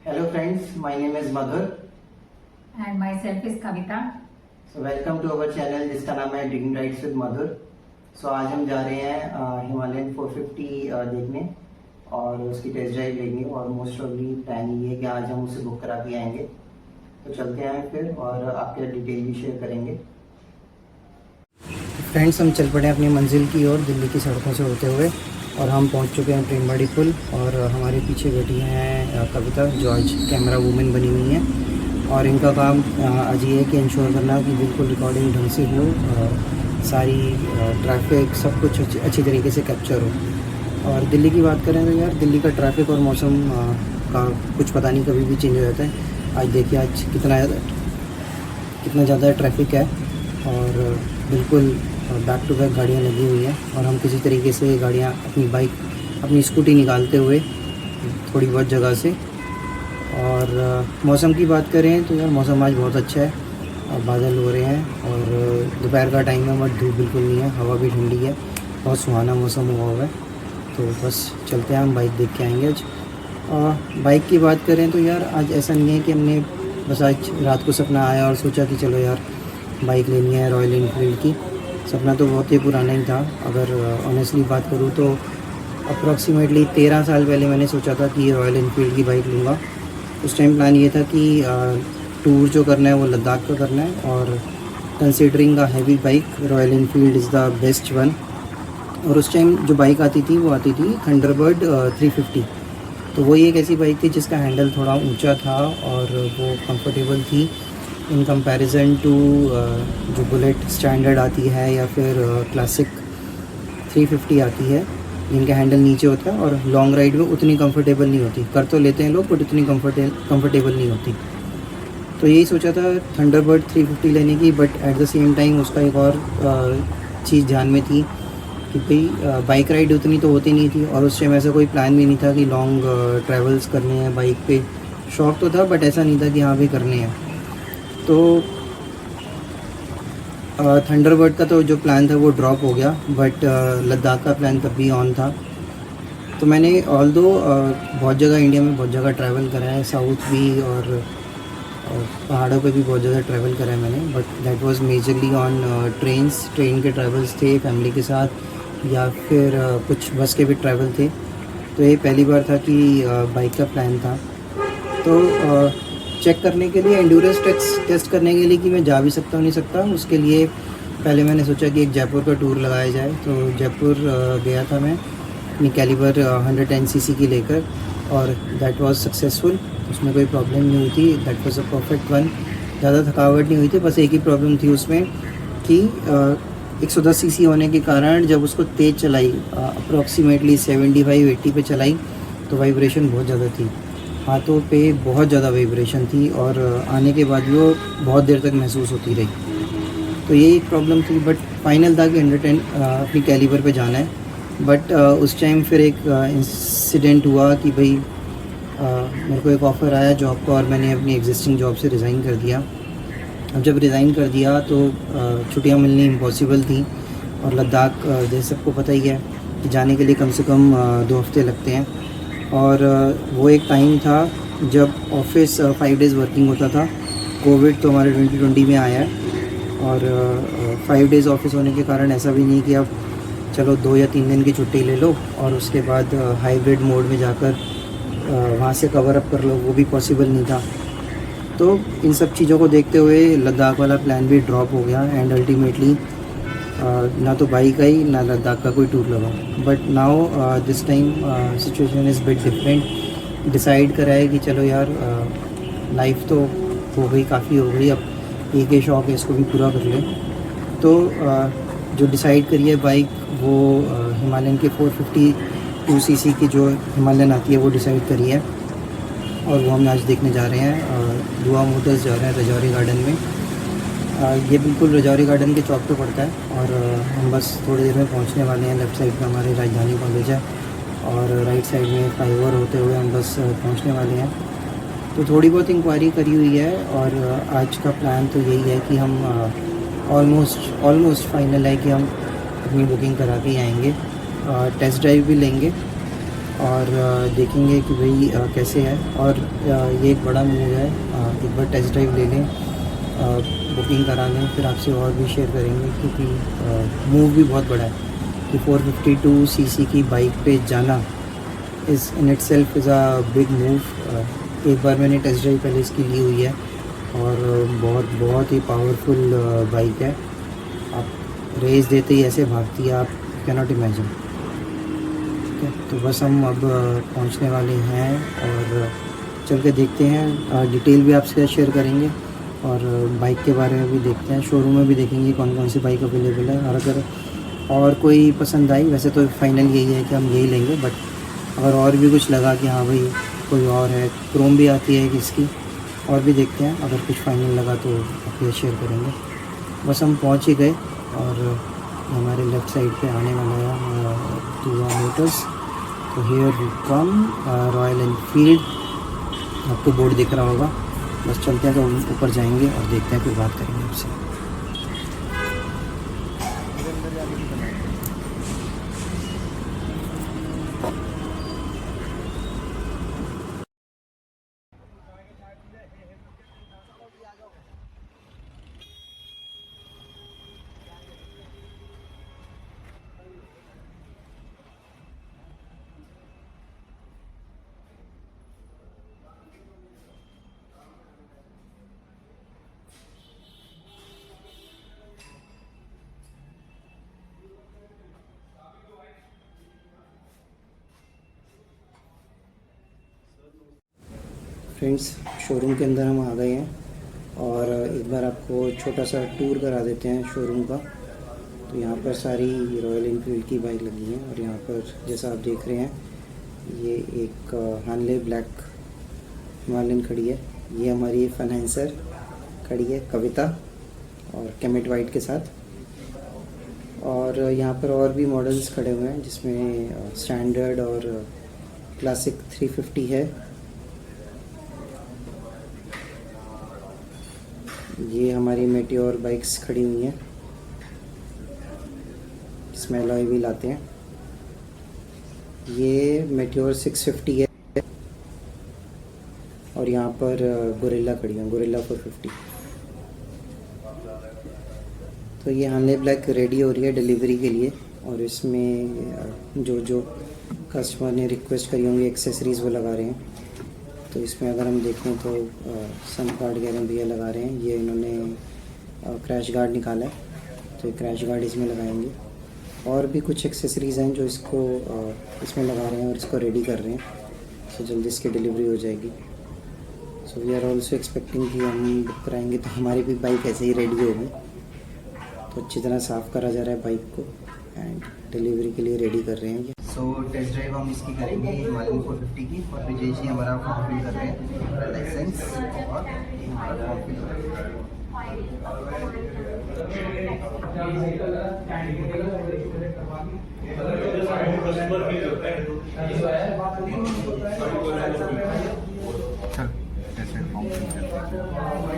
Hello friends, my name is Madhur. And myself is Kavita. So welcome to our channel जिसका नाम है dream rides with Madhur. So आज हम जा रहे हैं हिमालयन 450 देखने और उसकी टेस्ट ड्राइव लेंगे और मोस्ट प्रॉब्ली प्लान ये है कि आज हम उसे बुक करा के आएंगे. तो चलते हैं फिर और आपके डिटेल भी शेयर करेंगे. फ्रेंड्स, हम चल पड़े अपनी मंजिल की ओर दिल्ली की सड़कों से होते हुए और हम पहुंच चुके हैं प्रेमबाड़ी पुल और हमारे पीछे बैठी हैं कविता जो आज कैमरा वूमेन बनी हुई हैं और इनका काम आज ये है कि इंश्योर करना कि बिल्कुल रिकॉर्डिंग ढंग से हो, सारी ट्रैफिक सब कुछ अच्छी तरीके से कैप्चर हो. और दिल्ली की बात करें तो यार दिल्ली का ट्रैफिक और मौसम का कुछ पता नहीं, कभी भी चेंज हो जाता है. आज देखिए आज कितना ज़्यादा ट्रैफिक है और बिल्कुल बैक टू बैक गाड़ियाँ लगी हुई हैं और हम किसी तरीके से गाड़ियाँ अपनी स्कूटी निकालते हुए थोड़ी बहुत जगह से. और मौसम की बात करें तो यार मौसम आज बहुत अच्छा है, बादल हो रहे हैं और दोपहर का टाइम है बट धूप बिल्कुल नहीं है, हवा भी ठंडी है, बहुत सुहाना मौसम हुआ हुआ है. तो बस चलते हैं, हम बाइक देख के आएंगे आज. बाइक की बात करें तो यार आज ऐसा नहीं है कि हमने बस आज रात को सपना आया और सोचा कि चलो यार बाइक लेनी है रॉयल एनफील्ड की. सपना तो बहुत ही पुराना ही था. अगर ऑनेस्टली बात करूँ तो अप्रॉक्सीमेटली 13 साल पहले मैंने सोचा था कि रॉयल एनफील्ड की बाइक लूँगा. उस टाइम प्लान ये था कि टूर जो करना है वो लद्दाख का करना है और considering a heavy bike royal Enfield is the best one. और उस टाइम जो बाइक आती थी वो आती थी थंडरबर्ड 350. तो वही एक ऐसी बाइक थी जिसका हैंडल थोड़ा ऊंचा था और वो कंफर्टेबल थी इन कंपैरिजन टू जो बुलेट स्टैंडर्ड आती है या फिर क्लासिक 350 आती है जिनका हैंडल नीचे होता है और लॉन्ग राइड में उतनी कंफर्टेबल नहीं होती. कर तो लेते हैं लोग बट उतनी कंफर्टेबल नहीं होती. तो यही सोचा था थंडरबर्ड 350 लेने की. But at the same time उसका एक और चीज़ ध्यान में थी कि भाई बाइक राइड उतनी तो होती नहीं थी और उस टाइम ऐसा कोई प्लान भी नहीं था कि लॉन्ग ट्रैवल्स करने हैं बाइक पे. शौक तो था बट ऐसा नहीं था कि हाँ भी करने हैं. तो थंडरबर्ड का तो जो प्लान था वो ड्रॉप हो गया बट लद्दाख का प्लान तब भी ऑन था. तो मैंने ऑल्दो बहुत जगह इंडिया में बहुत जगह ट्रैवल करा है, साउथ भी और पहाड़ों पे भी बहुत ज़्यादा ट्रैवल करा है मैंने. But that was majorly on train के ट्रैवल्स थे फैमिली के साथ या फिर कुछ बस के भी ट्रैवल थे. तो ये पहली बार था कि बाइक का प्लान था. तो चेक करने के लिए एंड्योरेंस टेस्ट करने के लिए कि मैं जा भी सकता हूँ नहीं सकता, उसके लिए पहले मैंने सोचा कि एक जयपुर का टूर लगाया जाए. तो जयपुर गया था मैं अपनी कैलिबर 110 सीसी की लेकर और दैट वाज सक्सेसफुल. उसमें कोई प्रॉब्लम नहीं हुई थी. That was a perfect one. ज़्यादा थकावट नहीं हुई थी, बस एक ही प्रॉब्लम थी उसमें कि 110 सीसी होने के कारण जब उसको तेज़ चलाई अप्रॉक्सीमेटली 75-80 पे चलाई तो वाइब्रेशन बहुत ज़्यादा थी, हाथों पे बहुत ज़्यादा वाइब्रेशन थी और आने के बाद वो बहुत देर तक महसूस होती रही. तो ये एक प्रॉब्लम थी. बट फाइनल था कि 110 अपनी कैलिबर पे जाना है. बट उस टाइम फिर एक इंसिडेंट हुआ कि भाई मेरे को एक ऑफ़र आया जॉब का और मैंने अपनी एग्जिस्टिंग जॉब से रिज़ाइन कर दिया. अब जब रिज़ाइन कर दिया तो छुट्टियाँ मिलनी इम्पॉसिबल थी और लद्दाख जैसे सबको पता ही है कि जाने के लिए कम से कम 2 हफ्ते लगते हैं. और वो एक टाइम था जब ऑफिस 5 डेज़ वर्किंग होता था. कोविड तो हमारे 2020 में आया है और 5 डेज़ ऑफिस होने के कारण ऐसा भी नहीं कि अब चलो 2 या 3 दिन की छुट्टी ले लो और उसके बाद हाइब्रिड मोड में जाकर वहाँ से कवर अप कर लो, वो भी पॉसिबल नहीं था. तो इन सब चीज़ों को देखते हुए लद्दाख वाला प्लान भी ड्रॉप हो गया एंड अल्टीमेटली ना तो बाइक आई ना लद्दाख का कोई टूर लगा. But now this time situation is bit different. Decide करा है कि चलो यार लाइफ तो हो गई, काफ़ी हो गई, अब एक ही शौक है इसको भी पूरा कर ले. तो जो डिसाइड करी है बाइक वो हिमालयन के 452 सीसी की जो हिमालयन आती है वो डिसाइड करी है और वो हम आज देखने जा रहे हैं. दुआ मोटर्स जा रहे हैं रजौरी गार्डन में. ये बिल्कुल रजौरी गार्डन के चौक पे पड़ता है और हम बस थोड़ी देर में पहुंचने वाले हैं. लेफ़्ट साइड पे हमारी राजधानी कॉलेज है और राइट साइड में फ्लाईओवर होते हुए हम बस पहुंचने वाले हैं. तो थोड़ी बहुत इंक्वायरी करी हुई है और आज का प्लान तो यही है कि हम ऑलमोस्ट फाइनल है कि हम अपनी बुकिंग करा के ही आएंगे. टेस्ट ड्राइव भी लेंगे और देखेंगे कि भाई कैसे है। और ये एक बड़ा मूव है, एक बार टेस्ट ड्राइव ले लें, बुकिंग करा लें, फिर आपसे और भी शेयर करेंगे, क्योंकि मूव भी बहुत बड़ा है कि 452 सीसी की बाइक पे जाना is in it self is a big move. एक बार मैंने टेस्ट ड्राइव पहले इसकी ली हुई है और बहुत बहुत ही पावरफुल बाइक है। आप रेस देते ही ऐसे भागती है, आप कैन नॉट इमेजिन। ठीक है, तो बस हम अब पहुंचने वाले हैं और चल के देखते हैं। डिटेल भी आपसे शेयर करेंगे और बाइक के बारे में भी देखते हैं। शोरूम में भी देखेंगे कौन कौन सी बाइक अवेलेबल है, और अगर और कोई पसंद आई, वैसे तो फाइनल यही है कि हम यही लेंगे, बट अगर और भी कुछ लगा कि हाँ भाई कोई और है, क्रोम भी आती है किसकी, और भी देखते हैं। अगर कुछ फाइनल लगा तो आपके शेयर करेंगे। बस हम पहुंच ही गए और हमारे लेफ़्ट साइड पे आने वाला है दुआ मोटर्स। तो here we come, Royal Enfield, आपको बोर्ड दिख रहा होगा। बस चलते हैं, तो ऊपर जाएंगे और देखते हैं, फिर बात करेंगे आपसे। फ्रेंड्स, शोरूम के अंदर हम आ गए हैं और एक बार आपको छोटा सा टूर करा देते हैं शोरूम का। तो यहाँ पर सारी रॉयल एनफील्ड की बाइक लगी हैं और यहाँ पर जैसा आप देख रहे हैं, ये एक हार्ले ब्लैक हिमालयन खड़ी है। ये हमारी फाइनेंसर खड़ी है कविता, और कैमेट वाइट के साथ। और यहाँ पर और भी मॉडल्स खड़े हुए हैं, जिसमें स्टैंडर्ड और क्लासिक 350 है। ये हमारी मेटियोर बाइक्स खड़ी हुई हैं, इसमें अलॉय व्हील आते हैं। ये मेटियोर 650 है और यहाँ पर गोरिल्ला खड़ी है, गोरिल्ला 450। तो ये हार्ले ब्लैक रेडी हो रही है डिलीवरी के लिए, और इसमें जो जो कस्टमर ने रिक्वेस्ट करी होंगी एक्सेसरीज़ वो लगा रहे हैं। तो इसमें अगर हम देखें तो सन गार्ड गैरेंटी भैया लगा रहे हैं। ये इन्होंने क्रैश गार्ड निकाला है, तो ये क्रैश गार्ड इसमें लगाएंगे। और भी कुछ एक्सेसरीज़ हैं जो इसको इसमें लगा रहे हैं और इसको रेडी कर रहे हैं। सो जल्दी इसकी डिलीवरी हो जाएगी। So we are also expecting कि हम बुक कराएंगे तो हमारी भी बाइक ऐसे ही रेडी होगी। तो अच्छी तरह साफ़ करा जा रहा है बाइक को एंड डिलीवरी के लिए रेडी कर रहे हैं। सो टेस्ट ड्राइव हम इसकी करेंगे हिमालयन 450 की, और विजय जी हमारा फॉर्म फिल कर रहे हैं, लाइसेंस और हमारा फॉर्म फिल कर रहे हैं।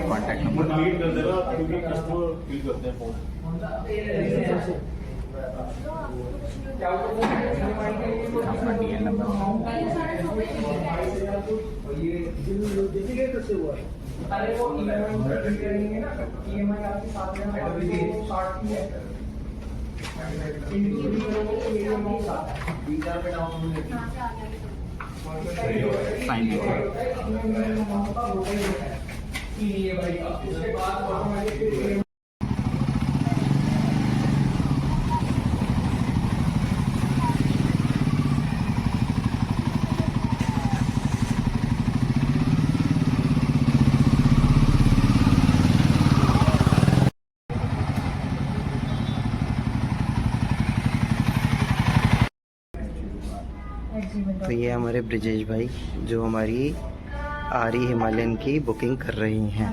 कॉन्टैक्ट नंबर कर देना, क्योंकि कस्टमर फिल करते हैं फॉर्म। अपना DL नंबर साइन तो ये हमारे ब्रिजेश भाई जो हमारी आरी हिमालयन की बुकिंग कर रही हैं।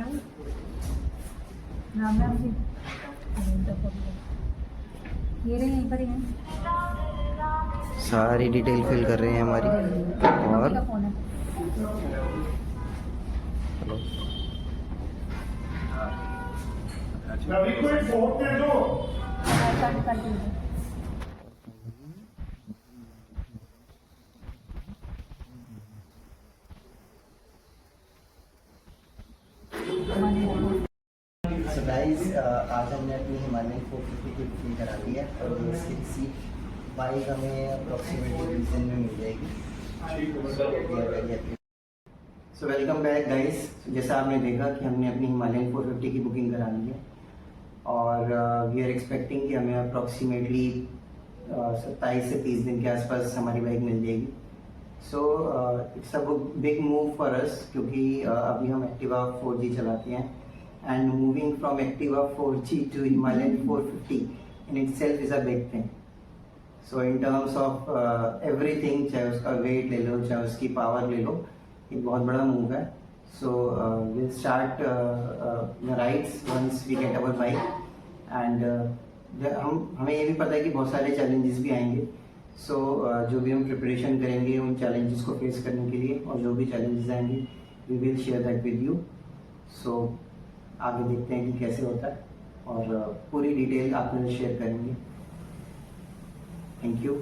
सारी डिटेल फिल कर रहे हैं हमारी। और हेलो, सो गाइस, आज हमने अपनी हिमालयन 450 की बुकिंग करा दी है और ये इसकी रिसीट बाइक हमें अप्रॉक्सीमेटली 20 दिन में मिल जाएगी। So welcome back guys. जैसा आपने देखा कि हमने अपनी हिमालयन 450 की बुकिंग करा ली है और वी आर एक्सपेक्टिंग कि हमें अप्रॉक्सीमेटली 27 से 30 दिन के आसपास हमारी बाइक मिल जाएगी। So it's a big move for us, क्योंकि अभी हम एक्टिवा 4G चलाते हैं and moving from Activa 4G to Himalayan 450 in itself is a big thing. So in terms of everything, चाहे उसका वेट ले लो, चाहे उसकी पावर ले लो, एक बहुत बड़ा मूव है। So will start rides once we get our bike and हमें ये भी पता है कि बहुत सारे चैलेंजेस भी आएंगे। सो जो भी हम प्रिपरेशन करेंगे उन चैलेंजेस को फेस करने के लिए, और जो भी चैलेंजेस आएंगे we will share that with you. So आगे देखते हैं कि कैसे होता है और पूरी डिटेल आपके साथ शेयर करेंगे। Thank you.